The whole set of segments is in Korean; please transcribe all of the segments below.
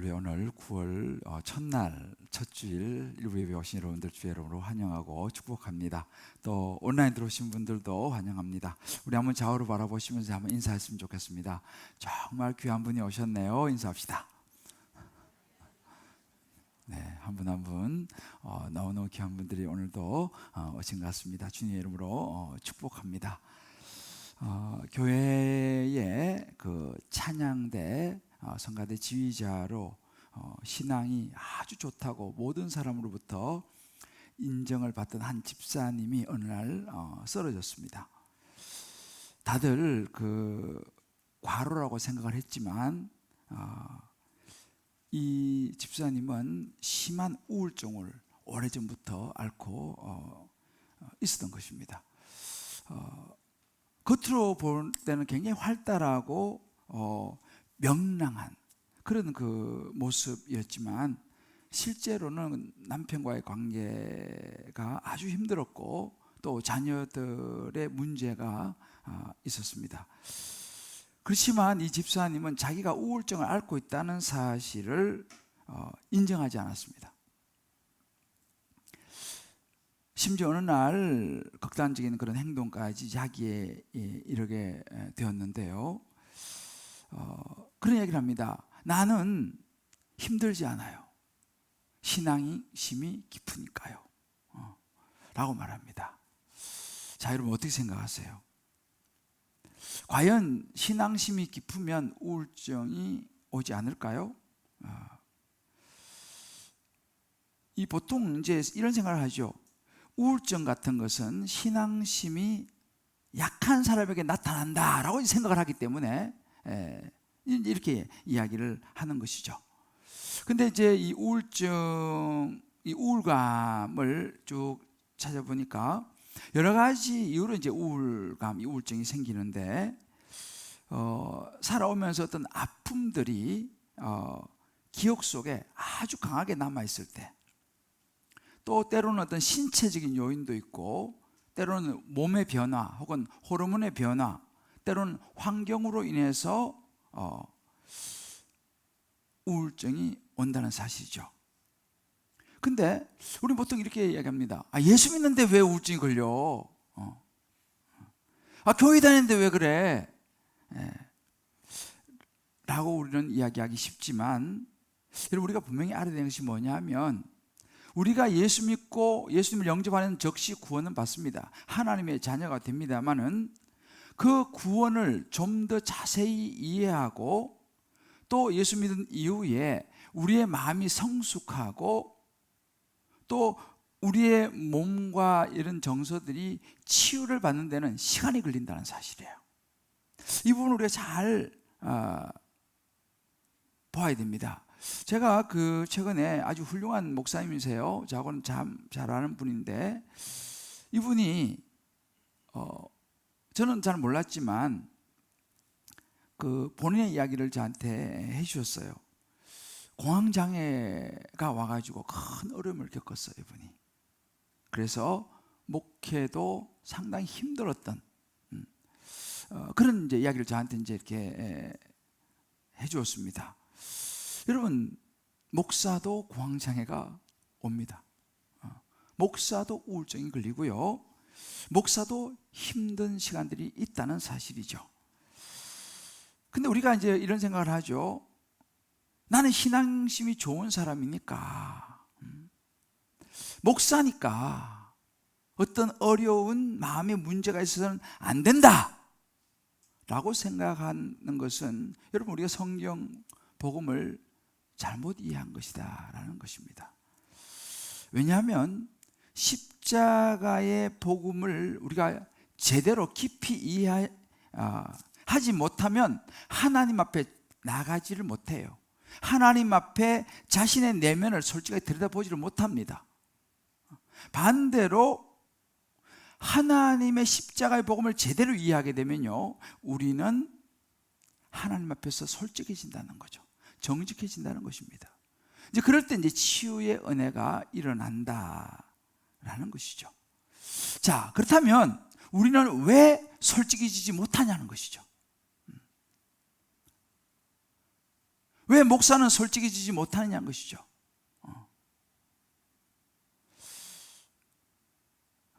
주일회 오늘 9월 첫날 첫 주일 일부 예배 오신 여러분들 주의 이름으로 환영하고 축복합니다. 또 온라인 들어오신 분들도 환영합니다. 우리 한번 좌우로 바라보시면서 한번 인사했으면 좋겠습니다. 정말 귀한 분이 오셨네요. 인사합시다. 네, 한 분 한 분 너무너무 귀한 분들이 오늘도 오신 것 같습니다. 주님의 이름으로 축복합니다. 교회의 그 찬양대 성가대 지휘자로 신앙이 아주 좋다고 모든 사람으로부터 인정을 받던 한 집사님이 어느 날 쓰러졌습니다. 다들 그 과로라고 생각을 했지만 이 집사님은 심한 우울증을 오래전부터 앓고 있었던 것입니다. 겉으로 볼 때는 굉장히 활달하고 명랑한 그런 그 모습이었지만 실제로는 남편과의 관계가 아주 힘들었고 또 자녀들의 문제가 있었습니다. 그렇지만 이 집사님은 자기가 우울증을 앓고 있다는 사실을 인정하지 않았습니다. 심지어 어느 날 극단적인 그런 행동까지 자기에 이르게 되었는데요. 그런 얘기를 합니다. 나는 힘들지 않아요. 신앙이 심이 깊으니까요. 라고 말합니다. 자, 여러분 어떻게 생각하세요? 과연 신앙심이 깊으면 우울증이 오지 않을까요? 이 보통 이제 이런 생각을 하죠. 우울증 같은 것은 신앙심이 약한 사람에게 나타난다라고 생각을 하기 때문에 이렇게 이야기를 하는 것이죠. 근데 이제 이 우울증, 이 우울감을 쭉 찾아보니까 여러 가지 이유로 이제 우울증이 생기는데 살아오면서 어떤 아픔들이 기억 속에 아주 강하게 남아 있을 때, 또 때로는 어떤 신체적인 요인도 있고 때로는 몸의 변화 혹은 호르몬의 변화, 때로는 환경으로 인해서 우울증이 온다는 사실이죠. 근데 우리 보통 이렇게 이야기합니다. 예수 믿는데 왜 우울증이 걸려? 교회 다니는데 왜 그래? 라고 우리는 이야기하기 쉽지만 여러분, 우리가 분명히 알아야 되는 것이 뭐냐면 우리가 예수 믿고 예수님을 영접하는 즉시 구원은 받습니다. 하나님의 자녀가 됩니다마는 그 구원을 좀 더 자세히 이해하고 또 예수 믿은 이후에 우리의 마음이 성숙하고 또 우리의 몸과 이런 정서들이 치유를 받는 데는 시간이 걸린다는 사실이에요. 이 부분을 우리가 잘 봐야 됩니다. 제가 최근에 아주 훌륭한 목사님이세요. 저하고는 참 잘 아는 분인데 이분이 저는 잘 몰랐지만 본인의 이야기를 저한테 해주셨어요. 공황장애가 와가지고 큰 어려움을 겪었어요, 이분이. 그래서 목회도 상당히 힘들었던 그런 이제 이야기를 저한테 이제 이렇게 해주었습니다. 여러분, 목사도 공황장애가 옵니다. 목사도 우울증이 걸리고요. 목사도 힘든 시간들이 있다는 사실이죠. 근데 우리가 이제 이런 생각을 하죠. 나는 신앙심이 좋은 사람이니까, 목사니까 어떤 어려운 마음의 문제가 있어서는 안 된다 라고 생각하는 것은 여러분, 우리가 성경 복음을 잘못 이해한 것이다 라는 것입니다. 왜냐하면 십자가의 복음을 우리가 제대로 깊이 이해하지 못하면 하나님 앞에 나가지를 못해요. 하나님 앞에 자신의 내면을 솔직하게 들여다보지를 못합니다. 반대로 하나님의 십자가의 복음을 제대로 이해하게 되면요, 우리는 하나님 앞에서 솔직해진다는 거죠. 정직해진다는 것입니다. 이제 그럴 때 이제 치유의 은혜가 일어난다라는 것이죠. 자, 그렇다면 우리는 왜 솔직해지지 못하냐는 것이죠. 왜 목사는 솔직해지지 못하느냐는 것이죠.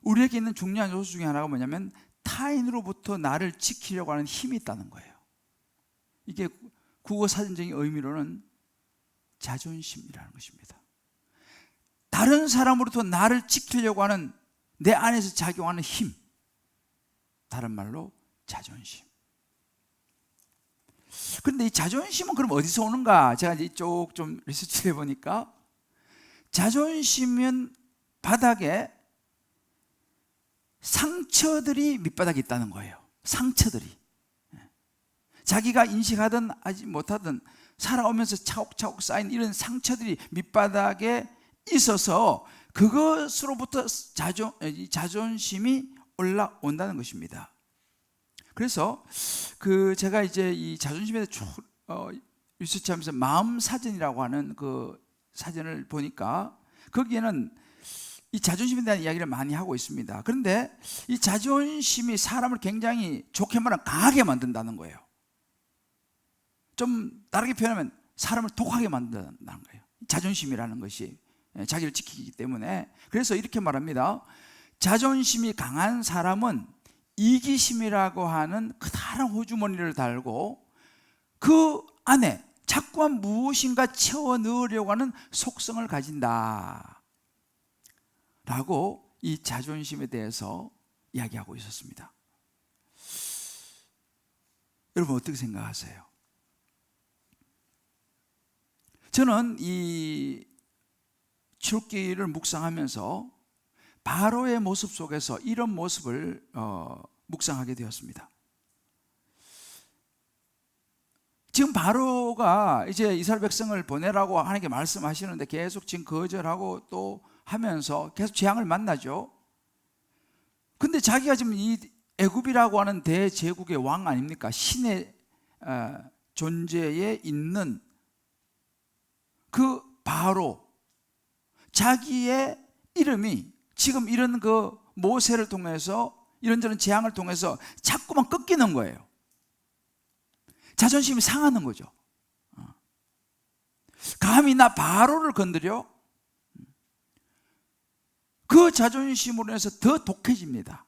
우리에게 있는 중요한 요소 중에 하나가 뭐냐면 타인으로부터 나를 지키려고 하는 힘이 있다는 거예요. 이게 국어 사전적인 의미로는 자존심이라는 것입니다. 다른 사람으로부터 나를 지키려고 하는 내 안에서 작용하는 힘, 다른 말로 자존심. 그런데 이 자존심은 그럼 어디서 오는가? 제가 이제 쭉 좀 리서치를 해보니까 자존심은 바닥에 상처들이 밑바닥에 있다는 거예요. 상처들이. 자기가 인식하든 하지 못하든 살아오면서 차곡차곡 쌓인 이런 상처들이 밑바닥에 있어서 그것으로부터 자존심이 올라온다는 것입니다. 그래서 제가 이제 이 자존심에 대해 리서치하면서 마음 사전이라고 하는 그 사전을 보니까 거기에는 이 자존심에 대한 이야기를 많이 하고 있습니다. 그런데 이 자존심이 사람을 굉장히 좋게 말하면 강하게 만든다는 거예요. 좀 다르게 표현하면 사람을 독하게 만든다는 거예요. 자존심이라는 것이 자기를 지키기 때문에. 그래서 이렇게 말합니다. 자존심이 강한 사람은 이기심이라고 하는 커다란 호주머니를 달고 그 안에 자꾸만 무엇인가 채워 넣으려고 하는 속성을 가진다 라고 이 자존심에 대해서 이야기하고 있었습니다. 여러분 어떻게 생각하세요? 저는 이 출애굽기를 묵상하면서 바로의 모습 속에서 이런 모습을 묵상하게 되었습니다. 지금 바로가 이제 이스라엘 백성을 보내라고 하나님께 말씀하시는데 계속 지금 거절하고 또 하면서 계속 재앙을 만나죠. 근데 자기가 지금 이 애굽이라고 하는 대제국의 왕 아닙니까? 신의 존재에 있는 그 바로, 자기의 이름이 지금 이런 그 모세를 통해서 이런저런 재앙을 통해서 자꾸만 꺾이는 거예요. 자존심이 상하는 거죠. 감히 나 바로를 건드려? 그 자존심으로 해서 더 독해집니다.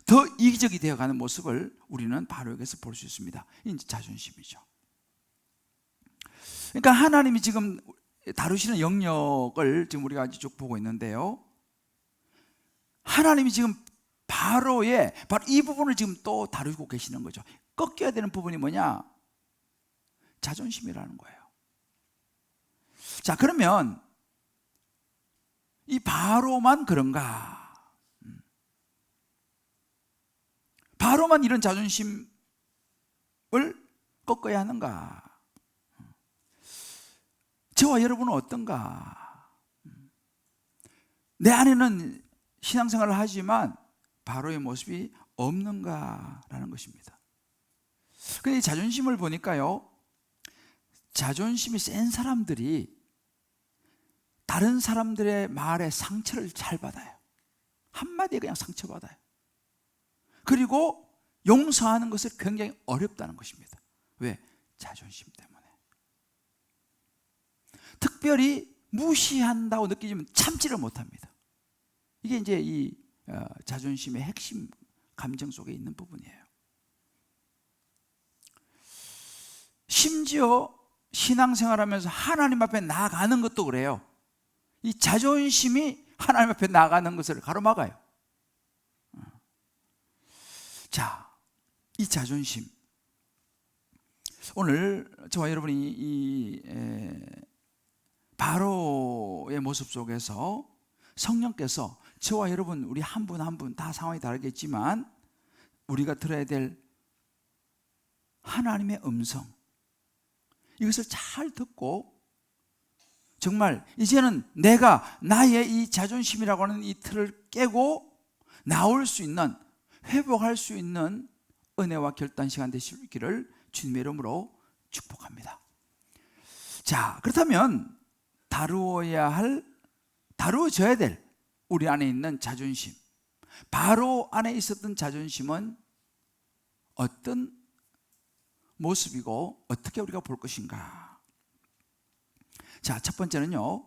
더 이기적이 되어가는 모습을 우리는 바로에게서 볼 수 있습니다. 이제 자존심이죠. 그러니까 하나님이 지금 다루시는 영역을 지금 우리가 쭉 보고 있는데요. 하나님이 지금 바로 이 부분을 지금 또 다루고 계시는 거죠. 꺾여야 되는 부분이 뭐냐? 자존심이라는 거예요. 자, 그러면 이 바로만 그런가? 바로만 이런 자존심을 꺾어야 하는가? 저와 여러분은 어떤가? 내 안에는 신앙생활을 하지만 바로의 모습이 없는가라는 것입니다. 근데 자존심을 보니까요, 자존심이 센 사람들이 다른 사람들의 말에 상처를 잘 받아요. 한마디에 그냥 상처받아요. 그리고 용서하는 것을 굉장히 어렵다는 것입니다. 왜? 자존심 때문에. 특별히 무시한다고 느끼지만 참지를 못합니다. 이게 이제 이 자존심의 핵심 감정 속에 있는 부분이에요. 심지어 신앙생활하면서 하나님 앞에 나아가는 것도 그래요. 이 자존심이 하나님 앞에 나아가는 것을 가로막아요. 자, 이 자존심, 오늘 저와 여러분이 이 바로의 모습 속에서 성령께서 저와 여러분, 우리 한 분 한 분 다 상황이 다르겠지만 우리가 들어야 될 하나님의 음성, 이것을 잘 듣고 정말 이제는 내가 나의 이 자존심이라고 하는 이 틀을 깨고 나올 수 있는, 회복할 수 있는 은혜와 결단 시간 되시기를 주님의 이름으로 축복합니다. 자, 그렇다면 다루어져야 될 우리 안에 있는 자존심, 바로 안에 있었던 자존심은 어떤 모습이고 어떻게 우리가 볼 것인가? 자, 첫 번째는요,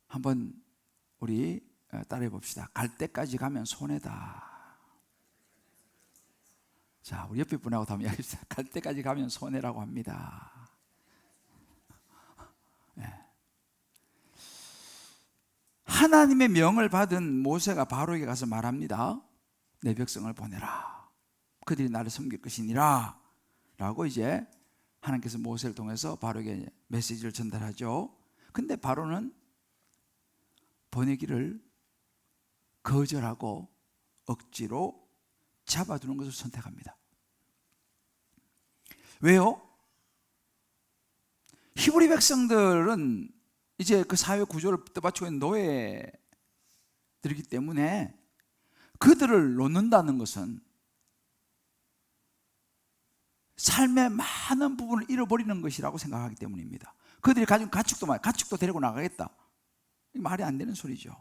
한번 우리 따라해 봅시다. 갈 때까지 가면 손해다. 자, 우리 옆에 분하고 한번 이야기합시다. 갈 때까지 가면 손해라고 합니다. 네. 하나님의 명을 받은 모세가 바로에게 가서 말합니다. 내 백성을 보내라. 그들이 나를 섬길 것이니라. 라고 이제 하나님께서 모세를 통해서 바로에게 메시지를 전달하죠. 근데 바로는 보내기를 거절하고 억지로 잡아두는 것을 선택합니다. 왜요? 히브리 백성들은 이제 그 사회 구조를 떠받치고 있는 노예들이기 때문에 그들을 놓는다는 것은 삶의 많은 부분을 잃어버리는 것이라고 생각하기 때문입니다. 그들이 가진 가축도 데리고 나가겠다. 말이 안 되는 소리죠.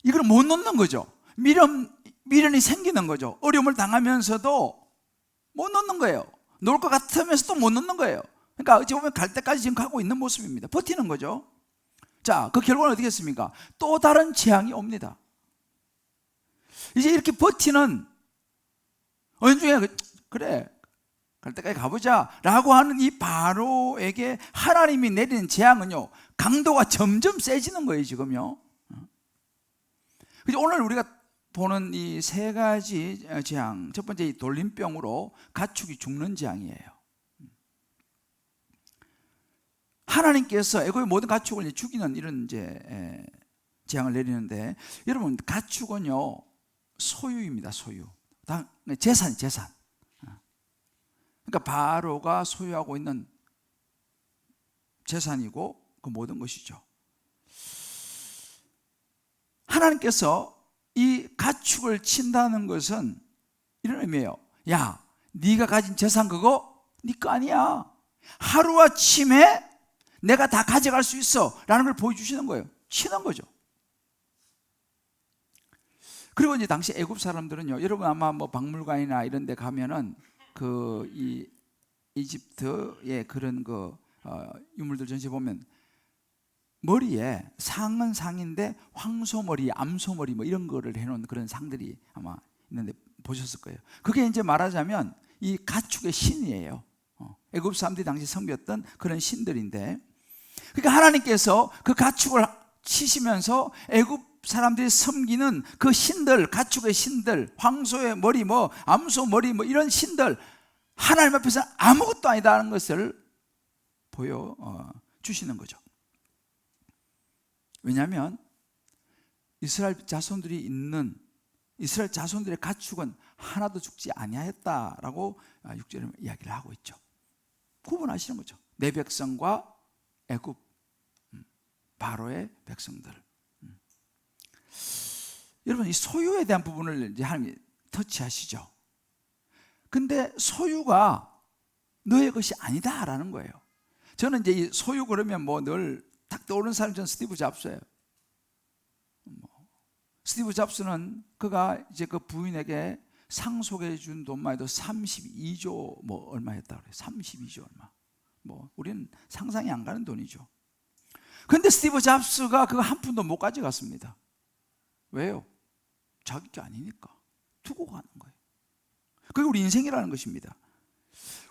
이걸 못 놓는 거죠. 미련이 생기는 거죠. 어려움을 당하면서도 못 놓는 거예요. 놓을 것 같으면서도 못 놓는 거예요. 그러니까 어찌 보면 갈 때까지 지금 가고 있는 모습입니다. 버티는 거죠. 자, 그 결과는 어떻게 했습니까? 또 다른 재앙이 옵니다. 이제 이렇게 버티는 어느 중에 그래 갈 때까지 가보자 라고 하는 이 바로에게 하나님이 내리는 재앙은요, 강도가 점점 세지는 거예요. 지금요. 오늘 우리가 보는 이 세 가지 재앙, 첫 번째 이 돌림병으로 가축이 죽는 재앙이에요. 하나님께서 애굽의 모든 가축을 죽이는 이런 이제 재앙을 내리는데, 여러분 가축은요 소유입니다. 소유. 재산. 그러니까 바로가 소유하고 있는 재산이고 그 모든 것이죠. 하나님께서 이 가축을 친다는 것은 이런 의미예요. 야, 네가 가진 재산 그거 네 거 아니야. 하루아침에 내가 다 가져갈 수 있어 라는 걸 보여주시는 거예요. 치는 거죠. 그리고 이제 당시 애굽 사람들은요, 여러분 아마 뭐 박물관이나 이런 데 가면은 그 이 이집트의 그런 유물들 전시해 보면 머리에 상은 상인데 황소머리, 암소머리 뭐 이런 거를 해놓은 그런 상들이 아마 있는데 보셨을 거예요. 그게 이제 말하자면 이 가축의 신이에요. 애굽 사람들이 당시 섬겼던 그런 신들인데, 그러니까 하나님께서 그 가축을 치시면서 애굽 사람들이 섬기는 그 신들, 가축의 신들, 황소의 머리, 뭐 암소 머리, 뭐 이런 신들, 하나님 앞에서 아무것도 아니다라는 것을 보여 주시는 거죠. 왜냐하면 이스라엘 자손들의 가축은 하나도 죽지 아니하였다라고 6절에 이야기를 하고 있죠. 구분하시는 거죠. 내 백성과 애굽 바로의 백성들. 여러분, 이 소유에 대한 부분을 이제 하나님이 터치하시죠. 근데 소유가 너의 것이 아니다라는 거예요. 저는 이제 이 소유 그러면 뭐 늘 딱 떠오르는 사람이 저는 스티브 잡스예요. 스티브 잡스는 그가 이제 그 부인에게 상속해 준 돈만 해도 32조 뭐 얼마였다 그래요. 32조 얼마. 뭐 우리는 상상이 안 가는 돈이죠. 그런데 스티브 잡스가 그거 한 푼도 못 가져갔습니다. 왜요? 자기 게 아니니까 두고 가는 거예요. 그게 우리 인생이라는 것입니다.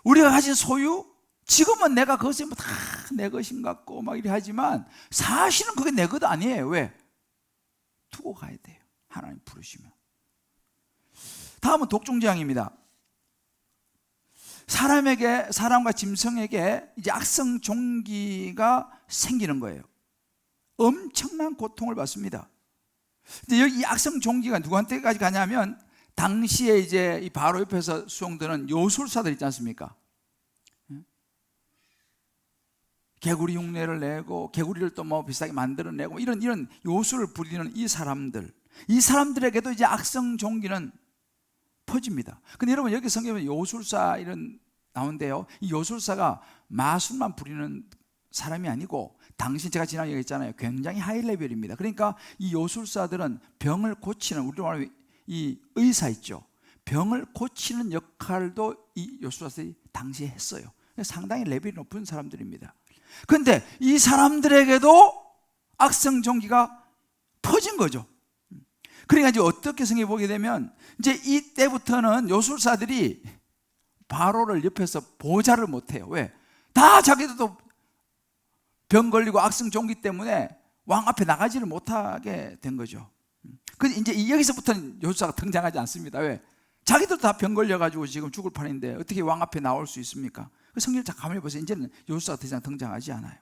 우리가 가진 소유, 지금은 내가 그것이 다 내 것인 것 같고 막 이래 하지만 사실은 그게 내 것 아니에요. 왜? 두고 가야 돼요. 하나님 부르시면. 다음은 독종재앙입니다. 사람과 짐승에게 이제 악성 종기가 생기는 거예요. 엄청난 고통을 받습니다. 근데 여기 이 악성 종기가 누구한테까지 가냐면, 당시에 이제 이 바로 옆에서 수용되는 요술사들 있지 않습니까? 개구리 흉내를 내고 개구리를 또 뭐 비슷하게 만들어내고 이런 요술을 부리는 이 사람들에게도 이제 악성 종기는 퍼집니다. 근데 여러분, 여기 성경에 요술사 이런 나오는데요, 이 요술사가 마술만 부리는 사람이 아니고, 당시 제가 지난번에 얘기했잖아요, 굉장히 하이 레벨입니다. 그러니까 이 요술사들은 병을 고치는, 우리로 말하면 이 의사 있죠, 병을 고치는 역할도 이 요술사들이 당시에 했어요. 상당히 레벨이 높은 사람들입니다. 그런데 이 사람들에게도 악성 종기가 퍼진 거죠. 그러니까 이제 어떻게 생각해 보게 되면 이제 이때부터는 요술사들이 바로를 옆에서 보좌를 못해요. 왜? 다 자기들도 병 걸리고 악성 종기 때문에 왕 앞에 나가지를 못하게 된 거죠. 근데 이제 여기서부터는 요술사가 등장하지 않습니다. 왜? 자기들도 다 병 걸려가지고 지금 죽을 판인데 어떻게 왕 앞에 나올 수 있습니까? 성경을 잘 가만히 보세요. 이제는 요술사가 더 이상 등장하지 않아요.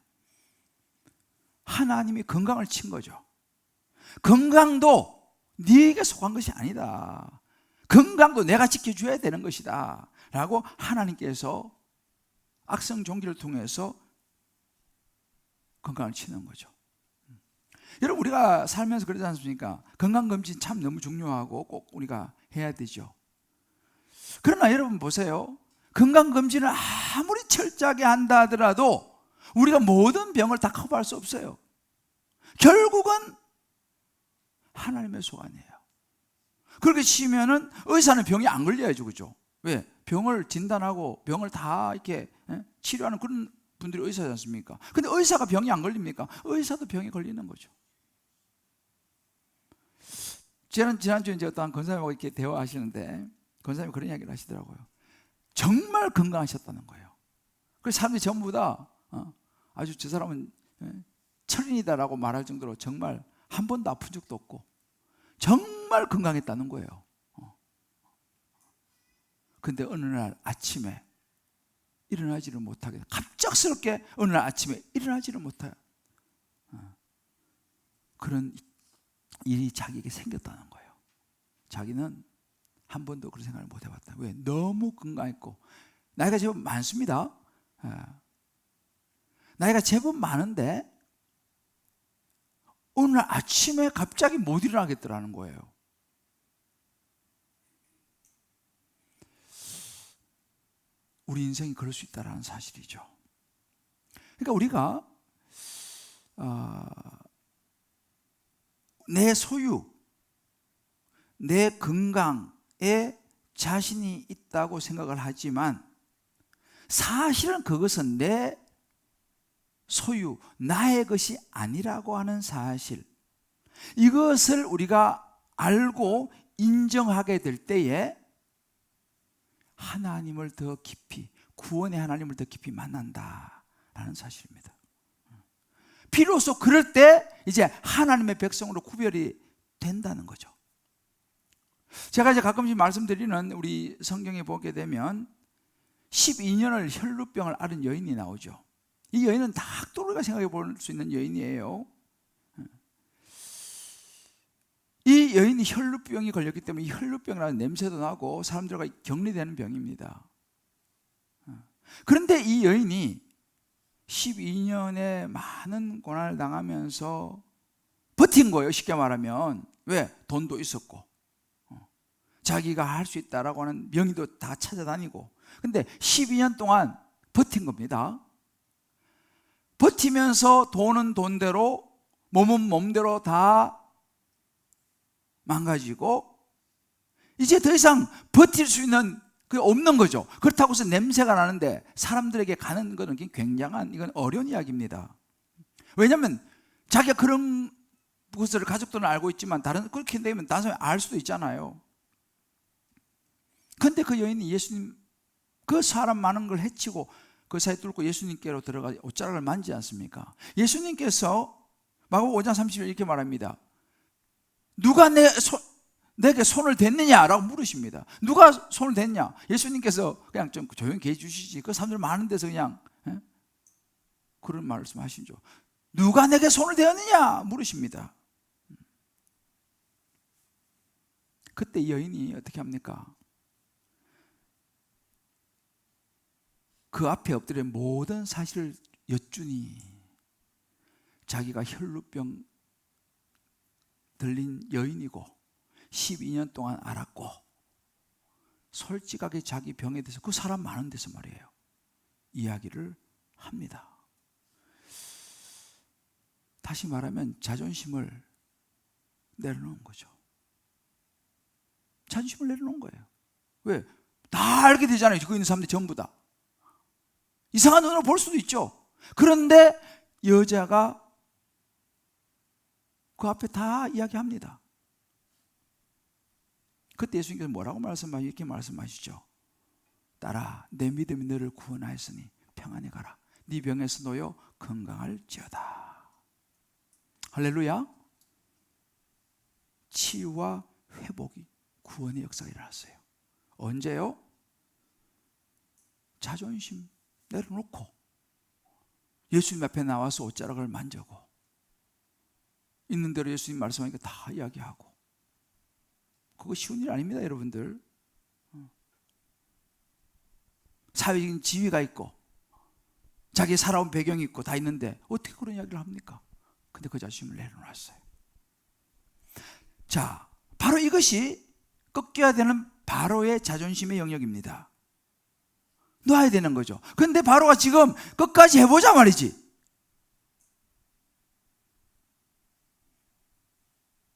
하나님이 건강을 친 거죠. 건강도 네게 속한 것이 아니다. 건강도 내가 지켜줘야 되는 것이다 라고 하나님께서 악성 종기를 통해서 건강을 치는 거죠. 여러분, 우리가 살면서 그러지 않습니까? 건강검진 참 너무 중요하고 꼭 우리가 해야 되죠. 그러나 여러분 보세요. 건강검진을 아무리 철저하게 한다 하더라도 우리가 모든 병을 다 커버할 수 없어요. 결국은 하나님의 소관이에요. 그렇게 치면은 의사는 병이 안 걸려야죠, 그죠? 왜? 병을 진단하고 병을 다 이렇게 치료하는 그런 분들이 의사지 않습니까? 근데 의사가 병이 안 걸립니까? 의사도 병이 걸리는 거죠. 지난주에 이제 어떤 권사님하고 이렇게 대화하시는데 권사님이 그런 이야기를 하시더라고요. 정말 건강하셨다는 거예요. 그래서 사람들이 전부 다 아주 저 사람은 철인이다라고 말할 정도로 정말 한 번도 아픈 적도 없고 정말 건강했다는 거예요. 근데 어느 날 아침에 일어나지를 못하게, 갑작스럽게 어느 날 아침에 일어나지를 못해요. 그런 일이 자기에게 생겼다는 거예요. 자기는 한 번도 그런 생각을 못 해봤다. 왜? 너무 건강했고 나이가 제법 많습니다. 나이가 제법 많은데 어느 날 아침에 갑자기 못 일어나겠더라는 거예요. 우리 인생이 그럴 수 있다는 사실이죠. 그러니까 우리가 내 소유, 내 건강에 자신이 있다고 생각을 하지만 사실은 그것은 내 소유, 나의 것이 아니라고 하는 사실, 이것을 우리가 알고 인정하게 될 때에 하나님을 더 깊이, 구원의 하나님을 더 깊이 만난다라는 사실입니다. 비로소 그럴 때 이제 하나님의 백성으로 구별이 된다는 거죠. 제가 이제 가끔씩 말씀드리는 우리 성경에 보게 되면 12년을 혈루병을 앓은 여인이 나오죠. 이 여인은 다 우리가 생각해 볼 수 있는 여인이에요. 이 여인이 혈루병이 걸렸기 때문에 이 혈루병이라는 냄새도 나고 사람들과 격리되는 병입니다. 그런데 이 여인이 12년의 많은 고난을 당하면서 버틴 거예요. 쉽게 말하면. 왜? 돈도 있었고 자기가 할 수 있다라고 하는 명의도 다 찾아다니고, 근데 12년 동안 버틴 겁니다. 버티면서 돈은 돈대로, 몸은 몸대로 다 망가지고 이제 더 이상 버틸 수 있는 그게 없는 거죠. 그렇다고 해서 냄새가 나는데 사람들에게 가는 것은 굉장한, 이건 어려운 이야기입니다. 왜냐하면 자기가 그런 것을 가족들은 알고 있지만 다른, 그렇게 되면 다른 사람이 알 수도 있잖아요. 그런데 그 여인이 예수님, 그 사람 많은 걸 해치고 그 사이 뚫고 예수님께로 들어가 옷자락을 만지지 않습니까? 예수님께서 마가복음 5장 30절 이렇게 말합니다. 누가 내게 손을 댔느냐라고 물으십니다. 누가 손을 댔냐? 예수님께서 그냥 좀 조용히 해주시지, 그 사람들 많은 데서 그냥 그런 말씀하시죠. 누가 내게 손을 대었느냐 물으십니다. 그때 이 여인이 어떻게 합니까? 그 앞에 엎드려 모든 사실을 여쭈니 자기가 혈루병 들린 여인이고 12년 동안 알았고 솔직하게 자기 병에 대해서, 그 사람 많은 데서 말이에요, 이야기를 합니다. 다시 말하면 자존심을 내려놓은 거죠. 자존심을 내려놓은 거예요. 왜? 다 알게 되잖아요. 거기 있는 사람들이 전부 다. 이상한 눈으로 볼 수도 있죠. 그런데 여자가 그 앞에 다 이야기합니다. 그때 예수님께서 뭐라고 말씀하시죠? 이렇게 말씀하시죠. 딸아, 내 믿음이 너를 구원하였으니 평안히 가라. 네 병에서 놓여 건강할지어다. 할렐루야. 치유와 회복이, 구원의 역사가 일어났어요. 언제요? 자존심 내려놓고 예수님 앞에 나와서 옷자락을 만지고 있는 대로 예수님 말씀하니까 다 이야기하고. 그거 쉬운 일 아닙니다, 여러분들. 사회적인 지위가 있고 자기 살아온 배경이 있고 다 있는데 어떻게 그런 이야기를 합니까? 근데 그 자신을 내려놨어요. 자, 바로 이것이 꺾여야 되는 바로의 자존심의 영역입니다. 놔야 되는 거죠. 그런데 바로가 지금 끝까지 해보자 말이지.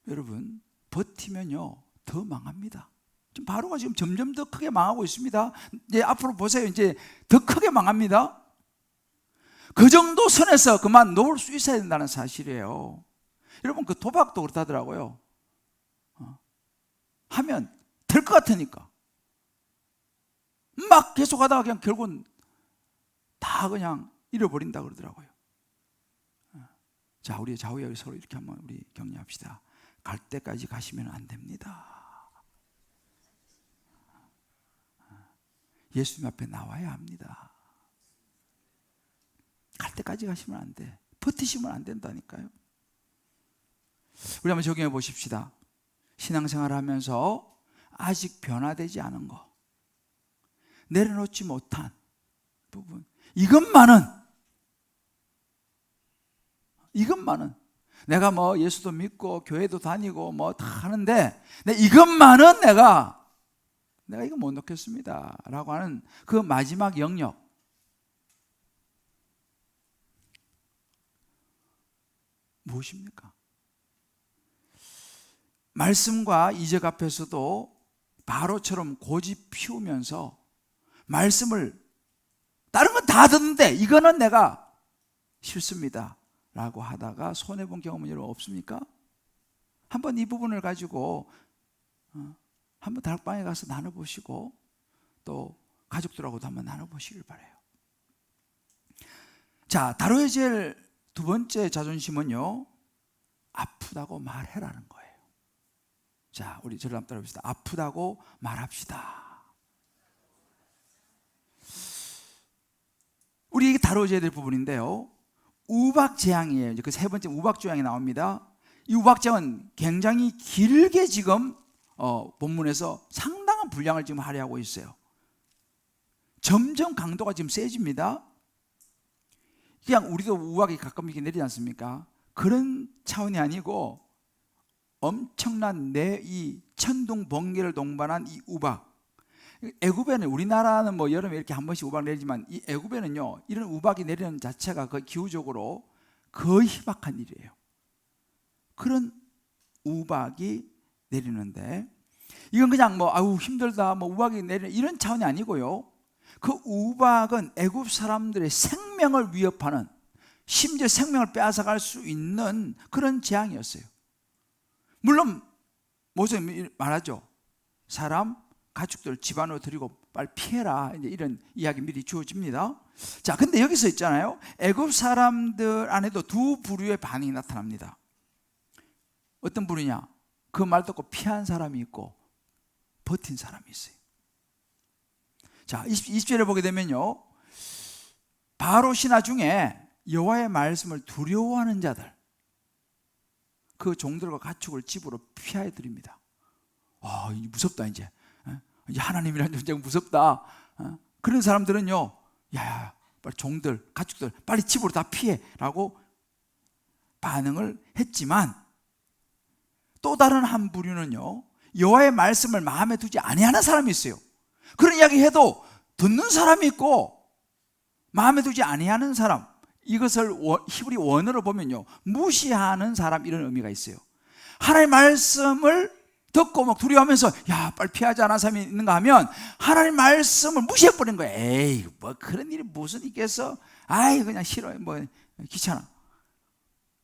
여러분, 버티면요 더 망합니다. 지금 바로가 지금 점점 더 크게 망하고 있습니다. 이제 앞으로 보세요. 이제 더 크게 망합니다. 그 정도 선에서 그만 놓을 수 있어야 된다는 사실이에요. 여러분, 그 도박도 그렇다더라고요. 하면 될 것 같으니까 막 계속 하다가 그냥 결국은 다 그냥 잃어버린다 그러더라고요. 자, 우리 좌우에 서로 이렇게 한번 우리 격려합시다. 갈 때까지 가시면 안 됩니다. 예수님 앞에 나와야 합니다. 갈 때까지 가시면 안 돼. 버티시면 안 된다니까요. 우리 한번 적용해 보십시다. 신앙생활을 하면서 아직 변화되지 않은 거, 내려놓지 못한 부분, 이것만은 내가 뭐 예수도 믿고 교회도 다니고 뭐 다 하는데 이것만은 내가 이거 못 놓겠습니다 라고 하는 그 마지막 영역, 무엇입니까? 말씀과 이적 앞에서도 바로처럼 고집 피우면서 말씀을 다른 건 다 듣는데 이거는 내가 싫습니다 라고 하다가 손해본 경험은 여러분 없습니까? 한번 이 부분을 가지고 한번 다락방에 가서 나눠보시고 또 가족들하고도 한번 나눠보시길 바라요. 자, 다뤄야 될 두 번째 자존심은요, 아프다고 말해라는 거예요. 자, 우리 저를 한번 따라봅시다. 아프다고 말합시다. 우리 다뤄야 될 부분인데요, 우박재앙이에요. 이제 그 세 번째 우박재앙이 나옵니다. 이 우박재앙은 굉장히 길게 지금 본문에서 상당한 분량을 지금 할애하고 있어요. 점점 강도가 지금 세집니다. 그냥 우리도 우박이 가끔 이렇게 내리지 않습니까? 그런 차원이 아니고 엄청난 이 천둥 번개를 동반한 이 우박. 애굽에는, 우리나라는 뭐 여름에 이렇게 한 번씩 우박 내리지만 이 애굽에는요, 이런 우박이 내리는 자체가 그 기후적으로 거의 희박한 일이에요. 그런 우박이 내리는데 이건 그냥 뭐 아우 힘들다 뭐 우박이 내리는 이런 차원이 아니고요, 그 우박은 애굽 사람들의 생명을 위협하는, 심지어 생명을 빼앗아갈 수 있는 그런 재앙이었어요. 물론 모세는 말하죠. 사람, 가축들 집안으로 데리고 빨리 피해라, 이제 이런 이야기 미리 주어집니다. 자, 근데 여기서 있잖아요, 애굽 사람들 안에도 두 부류의 반응이 나타납니다. 어떤 부류냐? 그 말 듣고 피한 사람이 있고 버틴 사람이 있어요. 자, 20절에 보게 되면요, 바로 신하 중에 여호와의 말씀을 두려워하는 자들, 그 종들과 가축을 집으로 피하여 드립니다. 무섭다, 이제 하나님이라는 존재가 무섭다. 그런 사람들은요, 야, 빨리 종들, 가축들 빨리 집으로 다 피해라고 반응을 했지만, 또 다른 한 부류는요, 여호와의 말씀을 마음에 두지 아니하는 사람이 있어요. 그런 이야기 해도 듣는 사람이 있고 마음에 두지 아니하는 사람, 이것을 히브리 원어로 보면요, 무시하는 사람, 이런 의미가 있어요. 하나님의 말씀을 듣고 막 두려워하면서 야 빨리 피하지 않은 사람이 있는가 하면 하나님 말씀을 무시해버린 거예요. 에이 뭐 그런 일이 무슨 있겠어. 아이 그냥 싫어요. 뭐 귀찮아.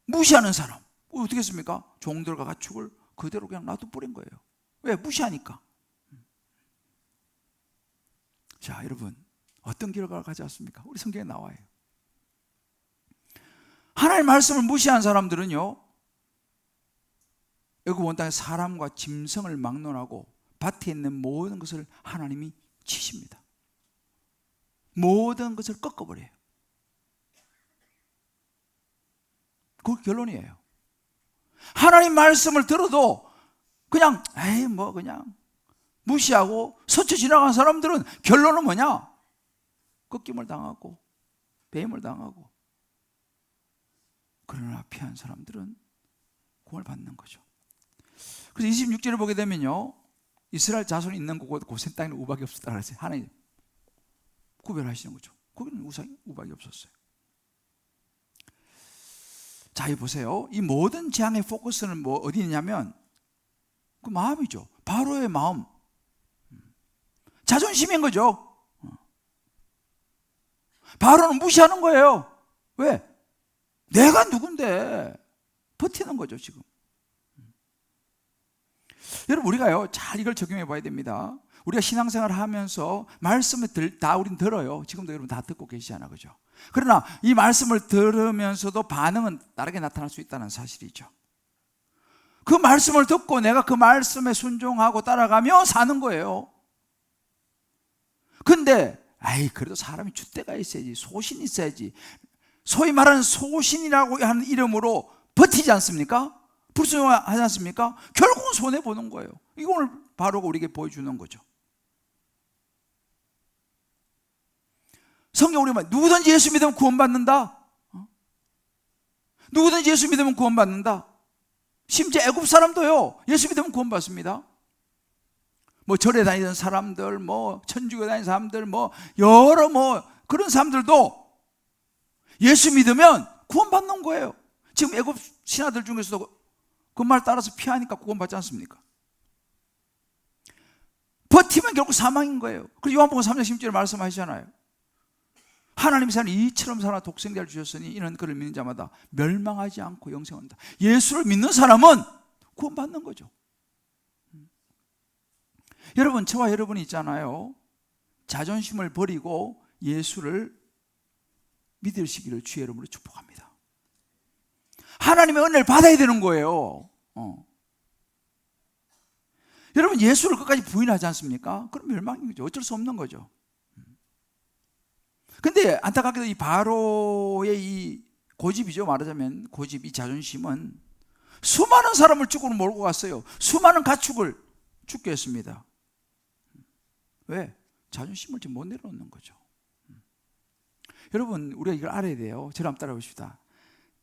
무시하는 사람 어떻게 했습니까? 종들과 가축을 그대로 그냥 놔둬버린 거예요. 왜? 무시하니까. 자 여러분 어떤 결과를 가져왔습니까? 우리 성경에 나와요. 하나님 말씀을 무시한 사람들은요 여기 온 땅에 사람과 짐승을 막론하고 밭에 있는 모든 것을 하나님이 치십니다. 모든 것을 꺾어버려요. 그 결론이에요. 하나님 말씀을 들어도 그냥 에이 뭐 그냥 무시하고 스쳐 지나간 사람들은 결론은 뭐냐? 꺾임을 당하고 배임을 당하고. 그러나 피한 사람들은 구원을 받는 거죠. 그래서 26절을 보게 되면요 이스라엘 자손이 있는 곳 고센 땅에는 우박이 없었다 그랬어요. 하나님 구별하시는 거죠. 거기는 우박이 없었어요. 자, 이 보세요. 이 모든 재앙의 포커스는 뭐 어디 있냐면 그 마음이죠. 바로의 마음. 자존심인 거죠. 바로는 무시하는 거예요. 왜? 내가 누군데 버티는 거죠 지금. 여러분 우리가요 잘 이걸 적용해 봐야 됩니다. 우리가 신앙생활을 하면서 말씀을 다 우린 들어요. 지금도 여러분 다 듣고 계시잖아요, 그죠? 그러나 이 말씀을 들으면서도 반응은 다르게 나타날 수 있다는 사실이죠. 그 말씀을 듣고 내가 그 말씀에 순종하고 따라가며 사는 거예요. 근데 그래도 사람이 줏대가 있어야지, 소신이 있어야지. 소위 말하는 소신이라고 하는 이름으로 버티지 않습니까? 불순종하지 않습니까? 결국은 손해보는 거예요. 이거 오늘 바로가 우리에게 보여주는 거죠. 성경 우리 말 누구든지 예수 믿으면 구원받는다. 누구든지 예수 믿으면 구원받는다. 심지어 애굽 사람도요 예수 믿으면 구원받습니다. 뭐 절에 다니던 사람들, 뭐 천주교 다니는 사람들, 뭐 여러 뭐 그런 사람들도 예수 믿으면 구원받는 거예요. 지금 애굽 신하들 중에서도 그 말 따라서 피하니까 구원받지 않습니까? 버티면 결국 사망인 거예요. 그리고 요한복음 3장 10절에 말씀하시잖아요. 하나님이 사는 이처럼 살아 독생자를 주셨으니 이는 그를 믿는 자마다 멸망하지 않고 영생을 얻는다. 예수를 믿는 사람은 구원받는 거죠. 여러분 저와 여러분이 있잖아요. 자존심을 버리고 예수를 믿으시기를 주의 이름으로 축복합니다. 하나님의 은혜를 받아야 되는 거예요. 여러분 예수를 끝까지 부인하지 않습니까? 그럼 멸망인 거죠. 어쩔 수 없는 거죠. 근데 안타깝게도 이 바로의 이 고집이죠. 말하자면 고집, 이 자존심은 수많은 사람을 죽으로 몰고 갔어요. 수많은 가축을 죽게 했습니다. 왜? 자존심을 지금 못 내려놓는 거죠. 여러분 우리가 이걸 알아야 돼요. 저를 한번 따라해 보십시다.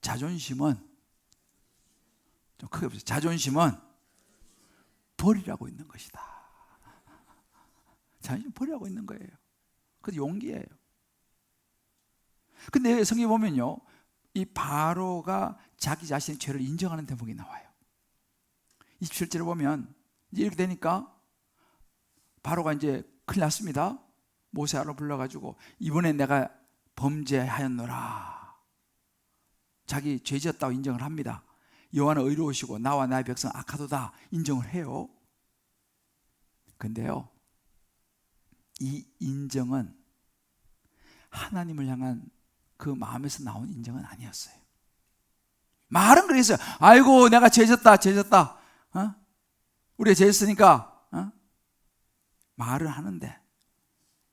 자존심은 좀 크게 보세요. 자존심은 버리라고 있는 것이다. 자존심 버리라고 있는 거예요. 그게 용기예요. 근데 성경에 보면요 이 바로가 자기 자신의 죄를 인정하는 대목이 나와요. 27절에 보면 이제 이렇게 되니까 바로가 이제 큰일 났습니다. 모세아로 불러가지고 이번에 내가 범죄하였노라. 자기 죄지었다고 인정을 합니다. 여호와는 의로우시고 나와 나의 백성 악하도다 인정을 해요. 근데요 이 인정은 하나님을 향한 그 마음에서 나온 인정은 아니었어요. 말은 그랬어요. 아이고 내가 죄졌다 우리가 죄졌으니까 말을 하는데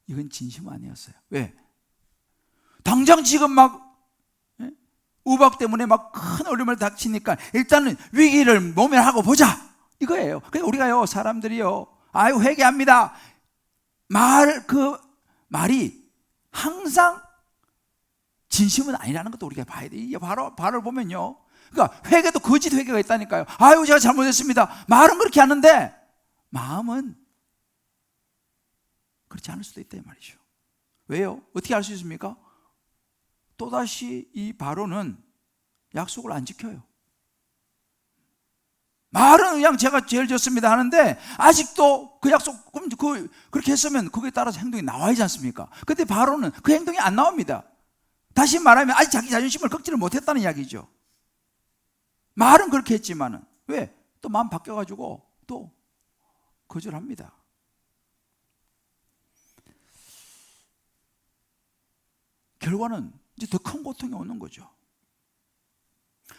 이건 진심은 아니었어요. 왜? 당장 지금 막 우박 때문에 막 큰 어려움을 닥치니까 일단은 위기를 모면하고 보자 이거예요. 그러니까 우리가요 사람들이요 아이고 회개합니다 그 말이 항상 진심은 아니라는 것도 우리가 봐야 돼. 이게 바로 보면요 그러니까 회개도 거짓 회개가 있다니까요. 아이고 제가 잘못했습니다 말은 그렇게 하는데 마음은 그렇지 않을 수도 있다 이 말이죠. 왜요? 어떻게 알 수 있습니까? 또다시 이 바로는 약속을 안 지켜요. 말은 그냥 제가 죄를 졌습니다 하는데 아직도 그 약속 그렇게 했으면 그거에 따라서 행동이 나와야지 않습니까? 근데 바로는 그 행동이 안 나옵니다. 다시 말하면 아직 자기 자존심을 꺾지를 못했다는 이야기죠. 말은 그렇게 했지만은 왜? 또 마음 바뀌어가지고 또 거절합니다. 결과는 이제 더 큰 고통이 오는 거죠.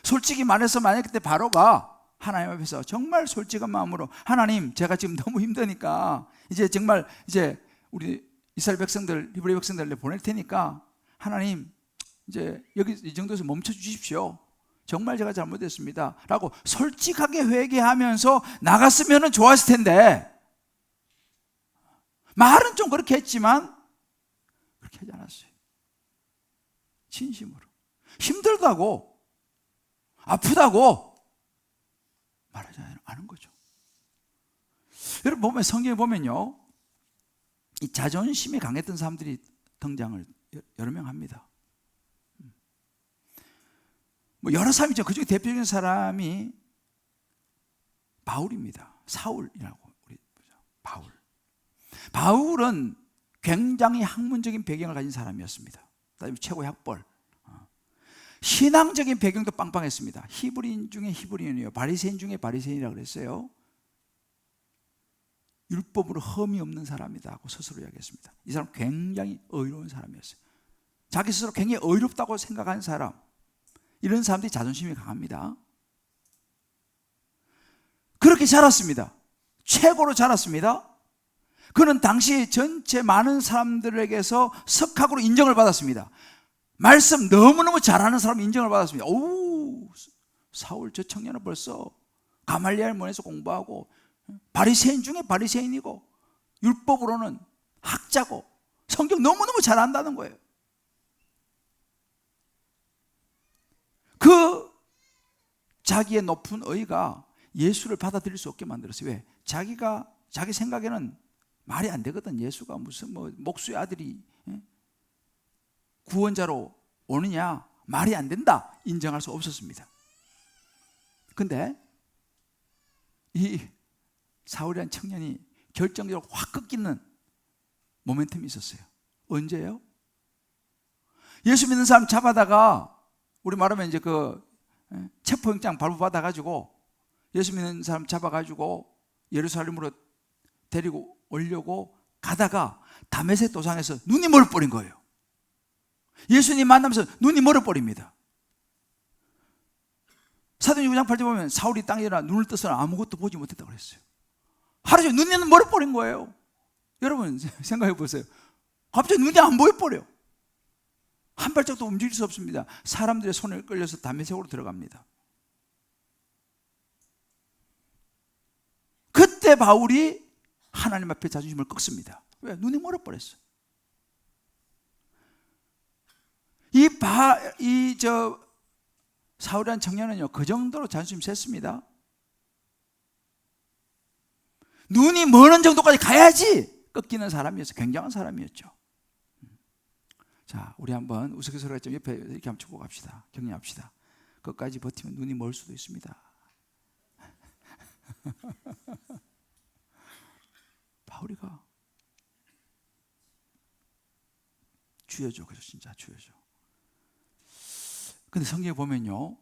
솔직히 말해서 만약 그때 바로가 하나님 앞에서 정말 솔직한 마음으로 하나님, 제가 지금 너무 힘드니까 이제 정말 이제 우리 이스라엘 백성들, 히브리 백성들 보낼 테니까 하나님 이제 여기 이 정도에서 멈춰 주십시오. 정말 제가 잘못했습니다 라고 솔직하게 회개하면서 나갔으면 좋았을 텐데 말은 좀 그렇게 했지만 그렇게 하지 않았어요. 진심으로 힘들다고 아프다고 말하지 않은 거죠. 여러분 보면 성경에 보면요, 이 자존심이 강했던 사람들이 등장을 여러 명 합니다. 뭐 여러 사람이죠. 그중에 대표적인 사람이 바울입니다. 사울이라고 우리 보죠. 바울은 굉장히 학문적인 배경을 가진 사람이었습니다. 그다음에 최고의 학벌, 신앙적인 배경도 빵빵했습니다. 히브리인 중에 히브리인이에요. 바리새인 중에 바리새인이라고 그랬어요. 율법으로 흠이 없는 사람이다 하고 스스로 이야기했습니다. 이 사람 굉장히 의로운 사람이었어요. 자기 스스로 굉장히 의롭다고 생각하는 사람, 이런 사람들이 자존심이 강합니다. 그렇게 자랐습니다. 최고로 자랐습니다. 그는 당시 전체 많은 사람들에게서 석학으로 인정을 받았습니다. 말씀 너무너무 잘하는 사람 인정을 받았습니다. 오, 사울 저 청년은 벌써 가말리엘 문에서 공부하고 바리새인 중에 바리새인이고 율법으로는 학자고 성경 너무너무 잘한다는 거예요. 그 자기의 높은 의가 예수를 받아들일 수 없게 만들었어요. 왜? 자기 생각에는 말이 안 되거든. 예수가 무슨 뭐 목수의 아들이 구원자로 오느냐, 말이 안 된다, 인정할 수 없었습니다. 근데 이 사울이라는 청년이 결정적으로 확 꺾이는 모멘텀이 있었어요. 언제요? 예수 믿는 사람 잡아다가 우리 말하면 이제 그 체포영장 발부받아가지고 예수 믿는 사람 잡아가지고 예루살렘으로 데리고 오려고 가다가 다메섹 도상에서 눈이 멀어버린 거예요. 예수님 만나면서 눈이 멀어버립니다. 사도행전 9장 8절 보면 사울이 땅에 일어나 눈을 떠서 아무것도 보지 못했다고 그랬어요. 하루 종일 눈이 멀어버린 거예요. 여러분 생각해 보세요. 갑자기 눈이 안 보여버려. 한 발짝도 움직일 수 없습니다. 사람들의 손에 끌려서 다메섹으로 들어갑니다. 그때 바울이 하나님 앞에 자존심을 꺾습니다. 왜? 눈이 멀어버렸어요. 사울이라는 청년은요, 그 정도로 자존심이 셌습니다. 눈이 머는 정도까지 가야지 꺾이는 사람이었어요. 굉장한 사람이었죠. 자, 우리 한번 우스갯소리가 좀 옆에 이렇게 한번 치고 갑시다. 격려합시다. 끝까지 버티면 눈이 멀 수도 있습니다. 바울이가 주여줘. 그래서 진짜 주여줘. 근데 성경에 보면요,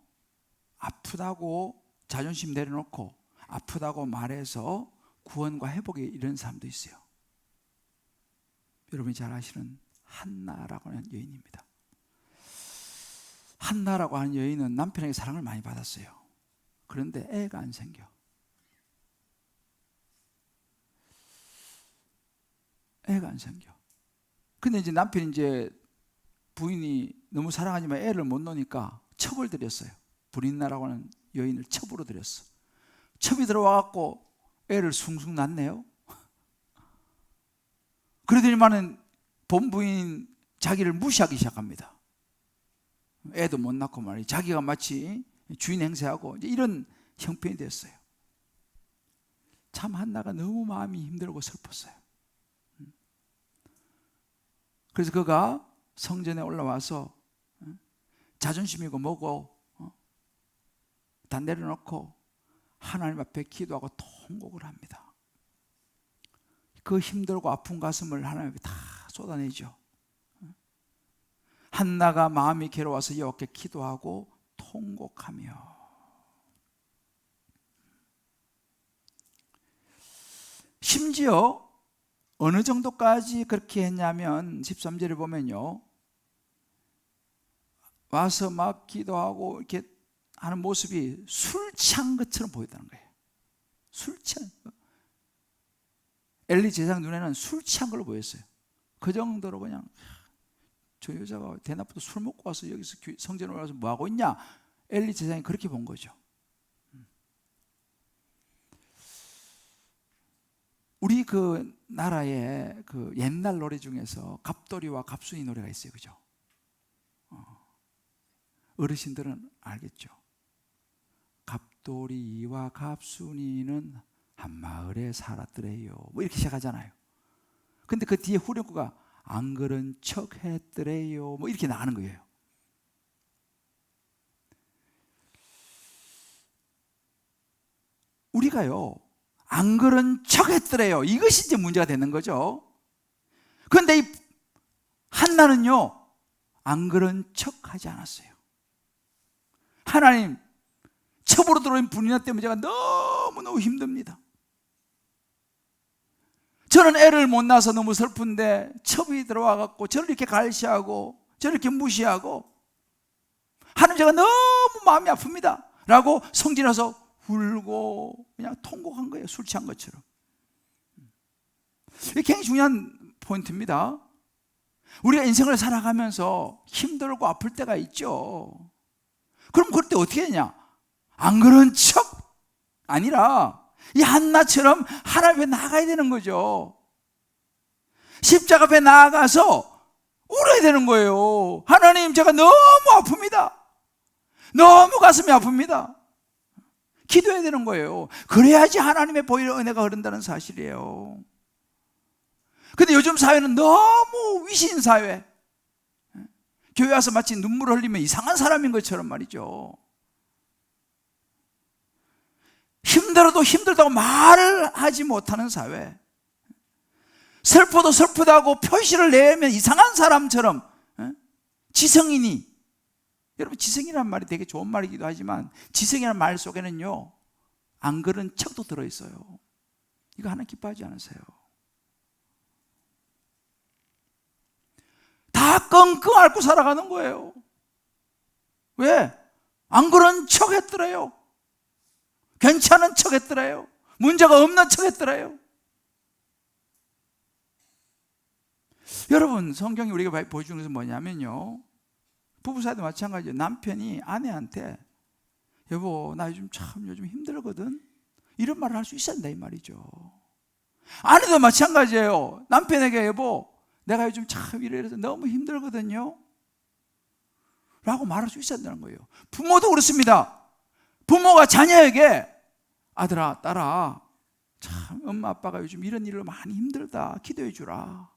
아프다고 자존심 내려놓고 아프다고 말해서 구원과 회복에 이런 사람도 있어요. 여러분이 잘 아시는 한나라고 하는 여인입니다. 한나라고 하는 여인은 남편에게 사랑을 많이 받았어요. 그런데 애가 안 생겨. 애가 안 생겨. 근데 이제 남편이 이제 부인이 너무 사랑하지만 애를 못 놓으니까 첩을 들였어요. 브린나라고 하는 여인을 첩으로 들였어. 첩이 들어와갖고 애를 숭숭 낳네요. 그러더니만은 본부인 자기를 무시하기 시작합니다. 애도 못 낳고 말이에요. 자기가 마치 주인 행세하고 이제 이런 형편이 됐어요. 참 한나가 너무 마음이 힘들고 슬펐어요. 그래서 그가 성전에 올라와서 자존심이고 뭐고 다 내려놓고 하나님 앞에 기도하고 통곡을 합니다. 그 힘들고 아픈 가슴을 하나님 앞에 다 쏟아내죠. 한나가 마음이 괴로워서 여호와께 기도하고 통곡하며, 심지어 어느 정도까지 그렇게 했냐면 13절에 보면요, 와서 막 기도하고 이렇게 하는 모습이 술 취한 것처럼 보였다는 거예요. 술 취한, 엘리 제사장 눈에는 술 취한 걸로 보였어요. 그 정도로 그냥, 저 여자가 대낮부터 술 먹고 와서 여기서 성전에 올라와서 뭐 하고 있냐, 엘리 제사장이 그렇게 본 거죠. 우리 그 나라의 그 옛날 노래 중에서 갑돌이와 갑순이 노래가 있어요, 그죠? 어르신들은 알겠죠? 갑돌이와 갑순이는 한 마을에 살았더래요, 뭐 이렇게 시작하잖아요. 근데 그 뒤에 후렴구가 안 그런 척 했더래요, 뭐 이렇게 나가는 거예요. 우리가요, 안 그런 척 했더래요, 이것이 이제 문제가 되는 거죠. 그런데 이 한나는요, 안 그런 척 하지 않았어요. 하나님, 첩으로 들어온 분이나 때문에 제가 너무너무 힘듭니다. 저는 애를 못 낳아서 너무 슬픈데 첩이 들어와 갖고 저를 이렇게 갈시하고 저를 이렇게 무시하고, 하나님 제가 너무 마음이 아픕니다 라고 성질나서 울고 그냥 통곡한 거예요, 술 취한 것처럼. 이게 굉장히 중요한 포인트입니다. 우리가 인생을 살아가면서 힘들고 아플 때가 있죠. 그럼 그럴 때 어떻게 했냐? 안 그런 척 아니라 이 한나처럼 하나님 앞에 나가야 되는 거죠. 십자가 앞에 나아가서 울어야 되는 거예요. 하나님, 제가 너무 아픕니다. 너무 가슴이 아픕니다. 기도해야 되는 거예요. 그래야지 하나님의 보이는 은혜가 흐른다는 사실이에요. 근데 요즘 사회는 너무 위신 사회, 교회 와서 마치 눈물을 흘리면 이상한 사람인 것처럼 말이죠. 힘들어도 힘들다고 말을 하지 못하는 사회, 슬퍼도 슬프다고 표시를 내면 이상한 사람처럼, 지성인이, 여러분 지성이라는 말이 되게 좋은 말이기도 하지만 지성이라는 말 속에는요, 안 그런 척도 들어있어요. 이거 하나 기뻐하지 않으세요? 다 끙끙 앓고 살아가는 거예요. 왜? 안 그런 척 했더래요. 괜찮은 척 했더래요. 문제가 없는 척 했더래요. 여러분, 성경이 우리가 보여주는 것은 뭐냐면요, 부부 사이도 마찬가지예요. 남편이 아내한테 여보, 나 요즘 힘들거든, 이런 말을 할 수 있어야 된다 이 말이죠. 아내도 마찬가지예요. 남편에게 여보, 내가 요즘 참 이래서 너무 힘들거든요 라고 말할 수 있어야 된다는 거예요. 부모도 그렇습니다. 부모가 자녀에게 아들아, 딸아, 참 엄마 아빠가 요즘 이런 일로 많이 힘들다, 기도해 주라,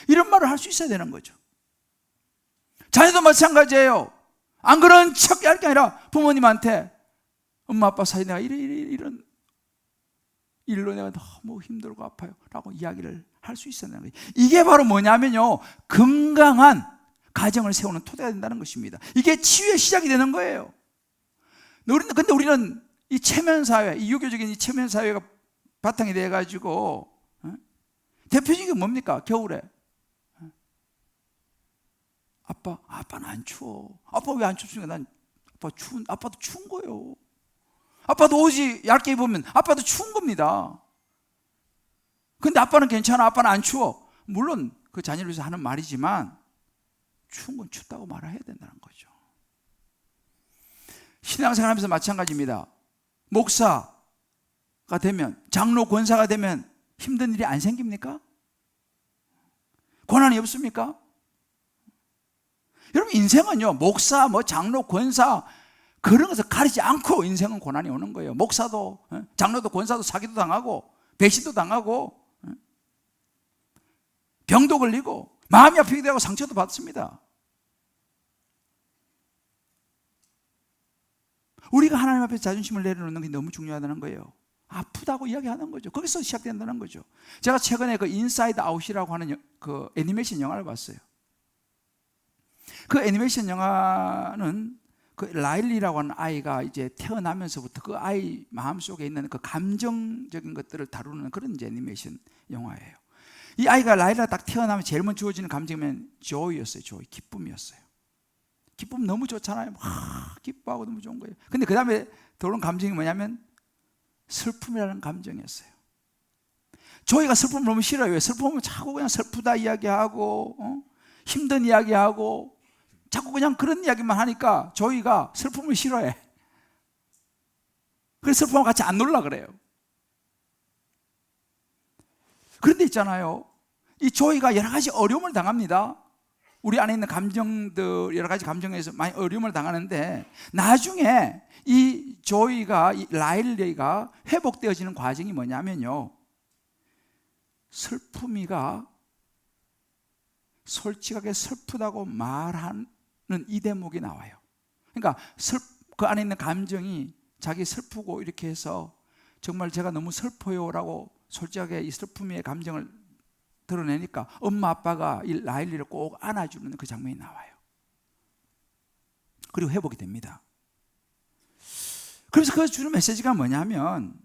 이런 말을 할 수 있어야 되는 거죠. 자녀도 마찬가지예요. 안 그런 척 할 게 아니라 부모님한테 엄마 아빠 사이 내가 이런 일로 내가 너무 힘들고 아파요 라고 이야기를 할 수 있어야 되는 거예요. 이게 바로 뭐냐면요, 건강한 가정을 세우는 토대가 된다는 것입니다. 이게 치유의 시작이 되는 거예요. 근데 우리는 이 체면사회, 이 유교적인 이 체면사회가 바탕이 돼가지고, 대표적인 게 뭡니까? 겨울에 아빠는 안 추워. 아빠 왜 안 춥습니까? 난 아빠도 추운 거예요. 아빠도 옷이 얇게 입으면 아빠도 추운 겁니다. 근데 아빠는 괜찮아, 아빠는 안 추워. 물론 그 자녀를 위해서 하는 말이지만 추운 건 춥다고 말을 해야 된다는 거죠. 신앙생활하면서 마찬가지입니다. 목사가 되면, 장로 권사가 되면 힘든 일이 안 생깁니까? 고난이 없습니까? 여러분, 인생은요, 목사, 장로, 권사 그런 것을 가리지 않고 인생은 고난이 오는 거예요. 목사도, 장로도, 권사도 사기도 당하고 배신도 당하고 병도 걸리고 마음이 아프게 되고 상처도 받습니다. 우리가 하나님 앞에 자존심을 내려놓는 게 너무 중요하다는 거예요. 아프다고 이야기하는 거죠. 거기서 시작된다는 거죠. 제가 최근에 그 인사이드 아웃이라고 하는 그 애니메이션 영화를 봤어요. 그 애니메이션 영화는 그 라일리라고 하는 아이가 이제 태어나면서부터 그 아이 마음속에 있는 그 감정적인 것들을 다루는 그런 이제 애니메이션 영화예요. 이 아이가 라일리가 딱 태어나면 제일 먼저 주어지는 감정이면 조이였어요. 조이, 기쁨이었어요. 기쁨 너무 좋잖아요. 막 기뻐하고 너무 좋은 거예요. 근데 그 다음에 들어오는 감정이 뭐냐면 슬픔이라는 감정이었어요. 조이가 슬픔을 너무 싫어요. 슬픔은 자꾸 그냥 슬프다 이야기하고 힘든 이야기하고 자꾸 그냥 그런 이야기만 하니까 조이가 슬픔을 싫어해. 그래서 슬픔과 같이 안 놀라 그래요. 그런데 있잖아요, 이 조이가 여러 가지 어려움을 당합니다. 우리 안에 있는 감정들, 여러 가지 감정에서 많이 어려움을 당하는데 나중에 이 조이가, 이 라일리가 회복되어지는 과정이 뭐냐면요, 슬픔이가 솔직하게 슬프다고 말하는 이 대목이 나와요. 그러니까 그 안에 있는 감정이 자기 슬프고 이렇게 해서 정말 제가 너무 슬퍼요 라고 솔직하게 이 슬픔의 감정을 드러내니까 엄마 아빠가 이 라일리를 꼭 안아주는 그 장면이 나와요. 그리고 회복이 됩니다. 그래서 그 주는 메시지가 뭐냐면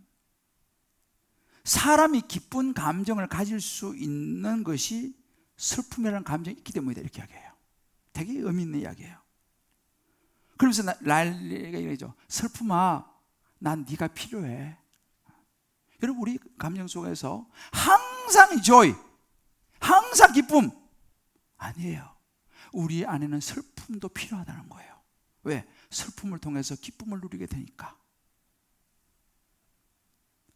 사람이 기쁜 감정을 가질 수 있는 것이 슬픔이라는 감정이 있기 때문이다, 이렇게 이야기해요. 되게 의미 있는 이야기예요. 그러면서 라일리가 이러죠. 슬픔아, 난 네가 필요해. 여러분, 우리 감정 속에서 항상 조이, 항상 기쁨 아니에요. 우리 안에는 슬픔도 필요하다는 거예요. 왜? 슬픔을 통해서 기쁨을 누리게 되니까.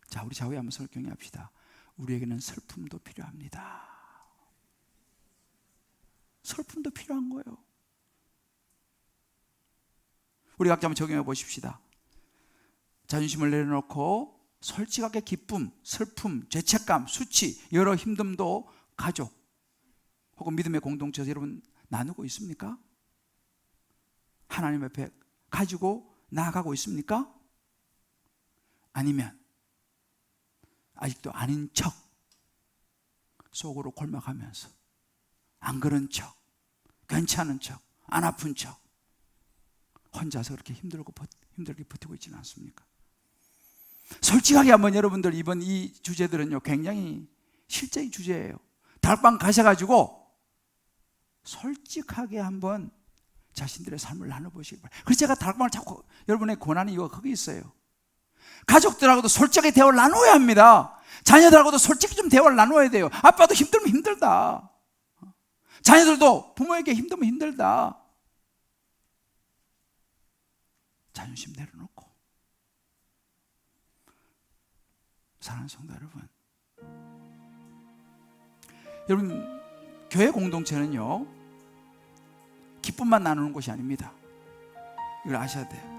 자, 우리 좌우에 한번 서로 격려합시다. 우리에게는 슬픔도 필요합니다. 슬픔도 필요한 거예요. 우리 각자 한번 적용해 보십시다. 자존심을 내려놓고 솔직하게 기쁨, 슬픔, 죄책감, 수치, 여러 힘듦도 가족 혹은 믿음의 공동체에서 여러분 나누고 있습니까? 하나님 앞에 가지고 나아가고 있습니까? 아니면 아직도 아닌 척 속으로 골막하면서 안 그런 척, 괜찮은 척, 안 아픈 척 혼자서 그렇게 힘들게 버티고 있지는 않습니까? 솔직하게 한번 여러분들 이번 이 주제들은요 굉장히 실제의 주제예요. 다락방 가셔가지고 솔직하게 한번 자신들의 삶을 나눠보시기 바랍니다. 그래서 제가 다락방을 자꾸 여러분의 권하는 이유가 거기 있어요. 가족들하고도 솔직하게 대화를 나눠야 합니다. 자녀들하고도 솔직히 좀 대화를 나눠야 돼요. 아빠도 힘들면 힘들다, 자녀들도 부모에게 힘들면 힘들다. 자존심 내려놓고. 사랑하는 성도 여러분, 교회 공동체는요 기쁨만 나누는 곳이 아닙니다. 이걸 아셔야 돼요.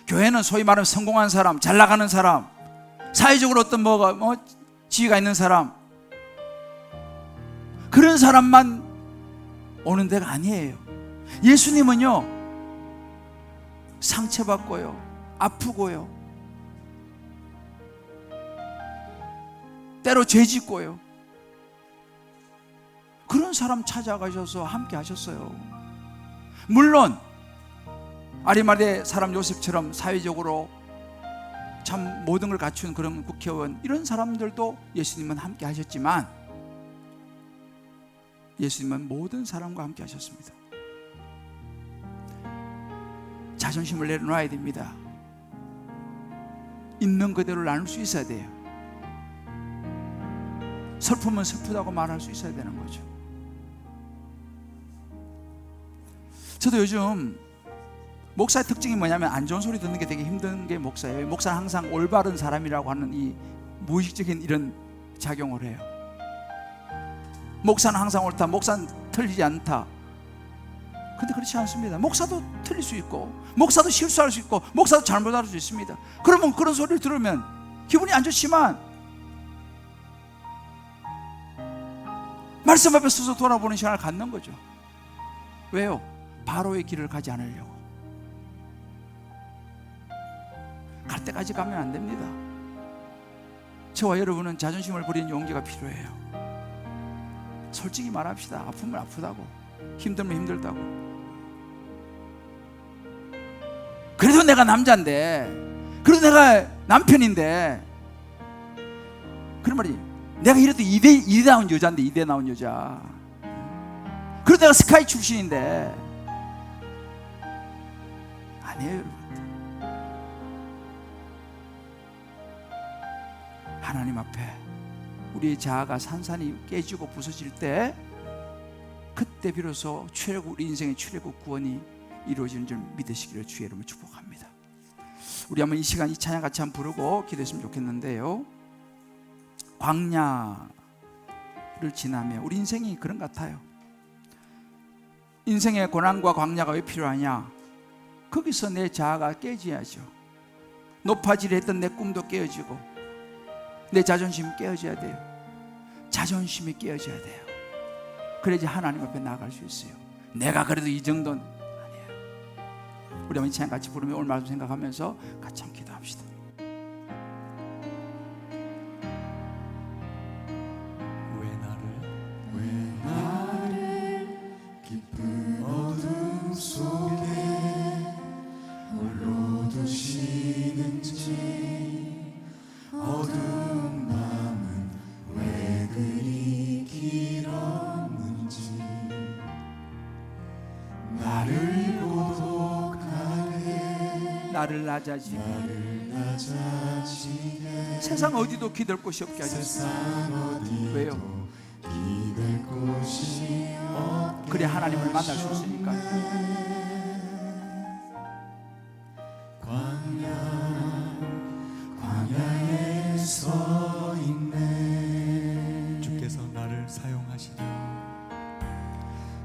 교회는 소위 말하면 성공한 사람, 잘 나가는 사람, 사회적으로 어떤 지위가 있는 사람, 그런 사람만 오는 데가 아니에요. 예수님은요 상처받고요, 아프고요, 때로 죄짓고요, 그런 사람 찾아가셔서 함께 하셨어요. 물론 아리마대 사람 요셉처럼 사회적으로 참 모든 걸 갖춘 그런 국회의원, 이런 사람들도 예수님은 함께 하셨지만 예수님은 모든 사람과 함께 하셨습니다. 자존심을 내려놔야 됩니다. 있는 그대로 나눌 수 있어야 돼요. 슬픔은 슬프다고 말할 수 있어야 되는 거죠. 저도 요즘 목사의 특징이 뭐냐면 안 좋은 소리 듣는 게 되게 힘든 게 목사예요. 목사는 항상 올바른 사람이라고 하는 이 무의식적인 이런 작용을 해요. 목사는 항상 옳다, 목사는 틀리지 않다. 근데 그렇지 않습니다. 목사도 틀릴 수 있고, 목사도 실수할 수 있고, 목사도 잘못할 수 있습니다. 그러면 그런 소리를 들으면 기분이 안 좋지만 말씀 앞에 서서 돌아보는 시간을 갖는 거죠. 왜요? 바로의 길을 가지 않으려고. 갈 때까지 가면 안 됩니다. 저와 여러분은 자존심을 버리는 용기가 필요해요. 솔직히 말합시다. 아프면 아프다고, 힘들면 힘들다고. 그래도 내가 남자인데, 그래도 내가 남편인데, 그런 말이, 내가 이래도 이대 나온 여자인데, 이대 나온 여자. 그래도 내가 스카이 출신인데. 아니에요, 여러분. 하나님 앞에 우리의 자아가 산산이 깨지고 부서질 때, 그때 비로소 우리 인생의 출애굽 구원이 이루어지는 줄 믿으시기를 주의 이름으로 축복합니다. 우리 한번 이 시간 이 찬양 같이 한번 부르고 기도했으면 좋겠는데요. 광야를 지나며, 우리 인생이 그런 것 같아요. 인생의 고난과 광야가 왜 필요하냐? 거기서 내 자아가 깨져야죠. 높아지려 했던 내 꿈도 깨어지고, 내 자존심이 깨어져야 돼요. 자존심이 깨어져야 돼요. 그래야지 하나님 앞에 나아갈 수 있어요. 내가 그래도 이 정도는 아니에요. 우리 한번 이 찬양 같이 부르며 오늘 말씀 생각하면서 같이 한번 기도합시다. 왜 나를 깊은 어둠 속에 홀로 두시는지, 어두운 밤은 왜 그리 길었는지, 나를 고독하게, 나를 낮아지게, 세상 어디도 기댈 곳이 없게 하셨어요. 왜요? 기댈 곳이 없게, 그래 하나님을 만날 수 있으니까. 광야에 서 있네. 주께서 나를 사용하시려,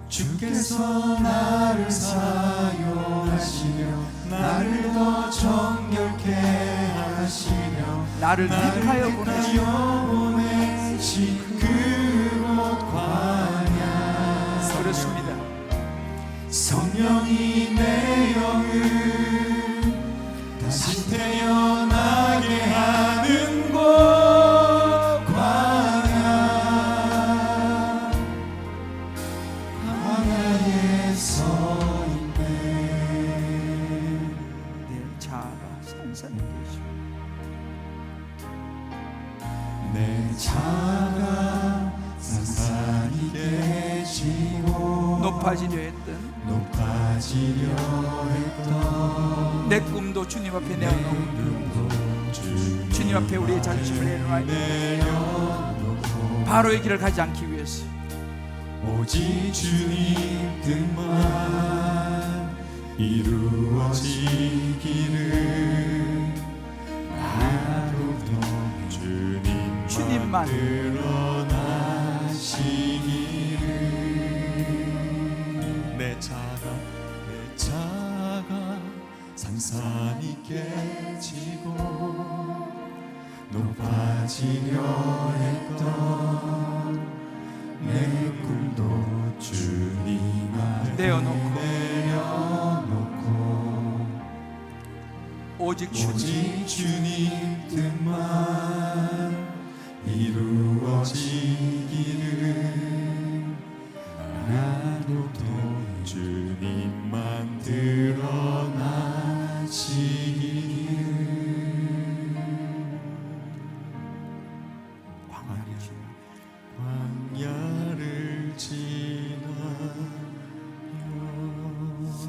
주께서 나를 사용하시려, 나를 더 정결케 하시려, 나를 택하여 보내신 그곳 광야. 그렇습니다. 성령이 내 영을 다시 태어나게 하는 곳 광야. 광야에 서 있네. 내 자아가 산산이 깨지고, 내 자아가 산산이 깨지고, 높아지려 했던 내 꿈도 주님 앞에 내어놓고, 주님 앞에 우리의 자존심을 내려놓고 바로의 길을 가지 않기 위해서 오직 주님 뜻만 이루어지기를, 나로부터 주님만 드러나시기를. 내 자아가 산산이 깨지고, 높아지려 했던 내 꿈도 주님 앞에 내려놓고, 오직 주님 뜻만 이루어지기를, 나로부터 주님만 드러나시기를. 광야를 지나요.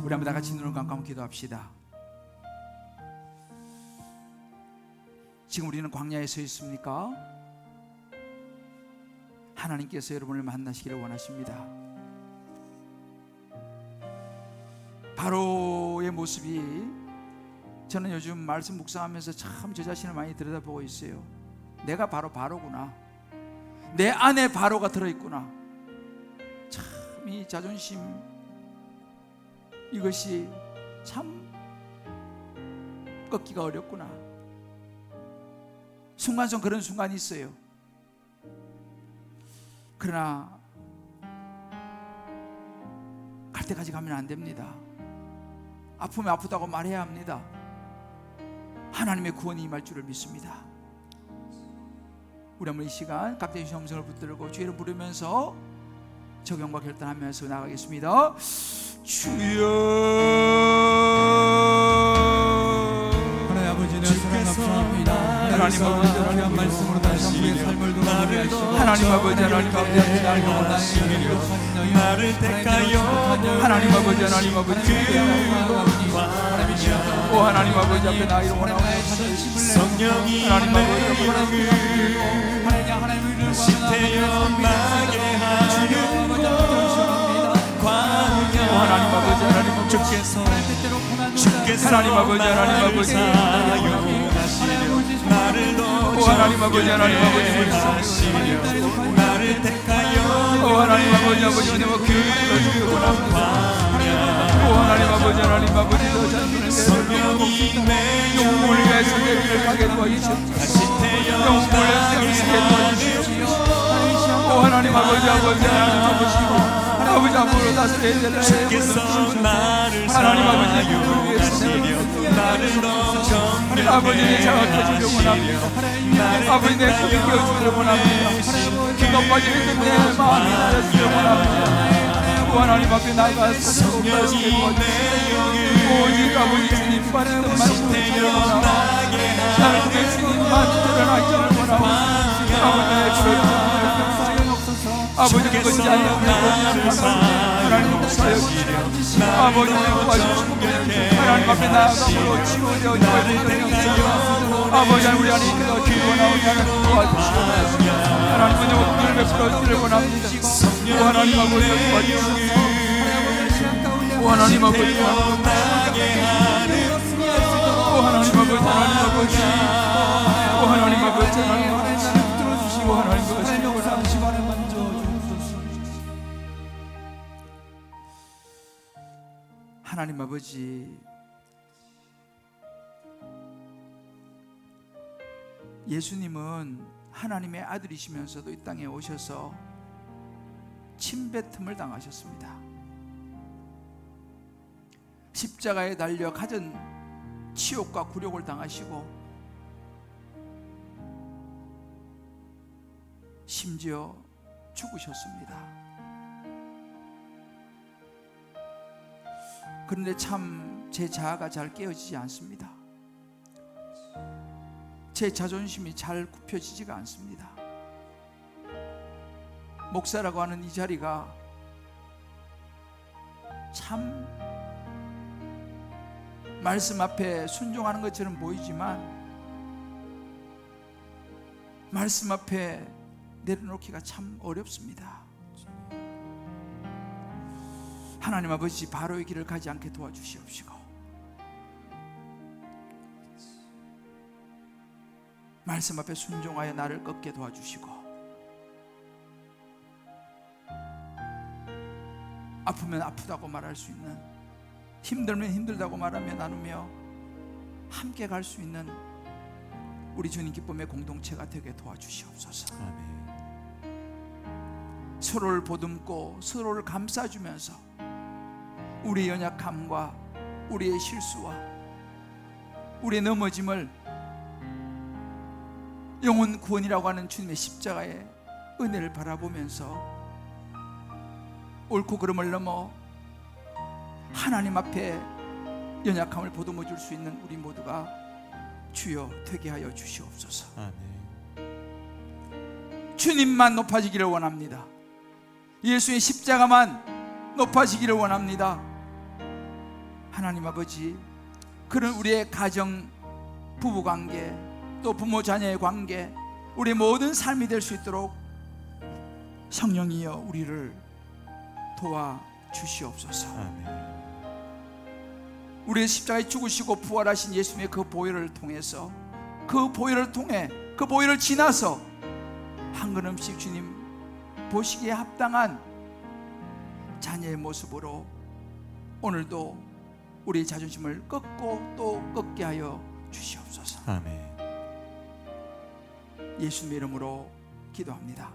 우리 한번 다 같이 눈을 감고 기도합시다. 지금 우리는 광야에 서 있습니까? 하나님께서 여러분을 만나시기를 원하십니다. 바로의 모습이, 저는 요즘 말씀 묵상하면서 참 저 자신을 많이 들여다보고 있어요. 내가 바로 바로구나. 내 안에 바로가 들어있구나. 참 이 자존심, 이것이 참 꺾기가 어렵구나. 순간순간 그런 순간이 있어요. 그러나 갈 때까지 가면 안 됩니다. 아프면 아프다고 말해야 합니다. 하나님의 구원이 임할 줄을 믿습니다. 우리 한번 이 시간 각자의 음성을 붙들고 주의를 부르면서 적용과 결단하면서 나가겠습니다. 주여 하나님 아버지, 내 사랑 감사합니다. 하나님 아버지, 하나님 말씀으로 다시 한번 삶을 돌아보게 하나님 아버지, 하나님 아버지, 나를 택하여 하나님 아버지, 하나님 아버지, 오 하나님 아버지 앞에 나이를 원하옵나이다. 성령이 하나님 아버지, 다시 태어나게 하는 광야. 하나님 아버지, 하나님 아버지, 주께서 하나님 아버지, 하나님 아버지, 나를 더 오 하나님 아버지, 하나님 아버지, 사시려 나를 택하여 오 하나님 아버지, 아버지 은혜와 교육을 주시기 원합니다. 오 하나님 아버지, 하나님 아버지, 더 자신을 성령이 내 영혼을 위해서 내 길을 가게 도와주시옵소서. 다시 영혼을 위해서 가게 도와주시옵소서. 오 하나님 아버지, 아버지, 하나님 아버지, 아버지 앞으로 다스려야 될 주께서 나를 하나님 아버지, 영혼을 위해서 사랑하시려 나를 더 정결하게 아버지 내 자각해 주려고 합니다. 아버지 내 꿈이 깨워주려고 합니다. 높아지는 내 마음이 나려주려고 합니다. 하나님 앞에 나가서 성령이 내 영을 오직 아버지 주님 바라는 말씀을 주려고 합니다. 나를 통해 주님만 드러나기를 원합니다. 아버지의 주를 아버지 그것이 아니라 하나님 용서하여 주시옵소서. 아버지 도와주시고 하나님 앞에 나아가므로 치유되어 아버지 우리 안에 있는 기도나오니 하나님 도와주시옵소서. 하나님은 용기를 베풀어 주기를 원합니다. 오 하나님 아버지 도와주시옵소서. 오 하나님 아버지, 오 하나님 아버지, 하나님 아버지, 오 하나님 아버지, 하나님 아버지, 오 하나님 아버지, 하나님 아버지, 예수님은 하나님의 아들이시면서도 이 땅에 오셔서 침뱉음을 당하셨습니다. 십자가에 달려 갖은 치욕과 굴욕을 당하시고 심지어 죽으셨습니다. 그런데 참 제 자아가 잘 깨어지지 않습니다. 제 자존심이 잘 굽혀지지가 않습니다. 목사라고 하는 이 자리가 참 말씀 앞에 순종하는 것처럼 보이지만 말씀 앞에 내려놓기가 참 어렵습니다. 하나님 아버지, 바로의 길을 가지 않게 도와주시옵시고 말씀 앞에 순종하여 나를 꺾게 도와주시고 아프면 아프다고 말할 수 있는, 힘들면 힘들다고 말하며 나누며 함께 갈 수 있는 우리 주님 기쁨의 공동체가 되게 도와주시옵소서. 아멘. 서로를 보듬고 서로를 감싸주면서 우리의 연약함과 우리의 실수와 우리의 넘어짐을 영혼 구원이라고 하는 주님의 십자가의 은혜를 바라보면서 옳고 그름을 넘어 하나님 앞에 연약함을 보듬어 줄 수 있는 우리 모두가 주여 되게 하여 주시옵소서. 아멘. 주님만 높아지기를 원합니다. 예수의 십자가만 높아지기를 원합니다. 하나님 아버지, 그런 우리의 가정, 부부관계, 또 부모 자녀의 관계, 우리의 모든 삶이 될 수 있도록 성령이여 우리를 도와주시옵소서. 아멘. 우리의 십자가에 죽으시고 부활하신 예수님의 그 보혈을 통해서, 그 보혈을 통해, 그 보혈을 지나서 한 걸음씩 주님 보시기에 합당한 자녀의 모습으로 오늘도 우리의 자존심을 꺾고 또 꺾게 하여 주시옵소서. 아멘. 예수님의 이름으로 기도합니다.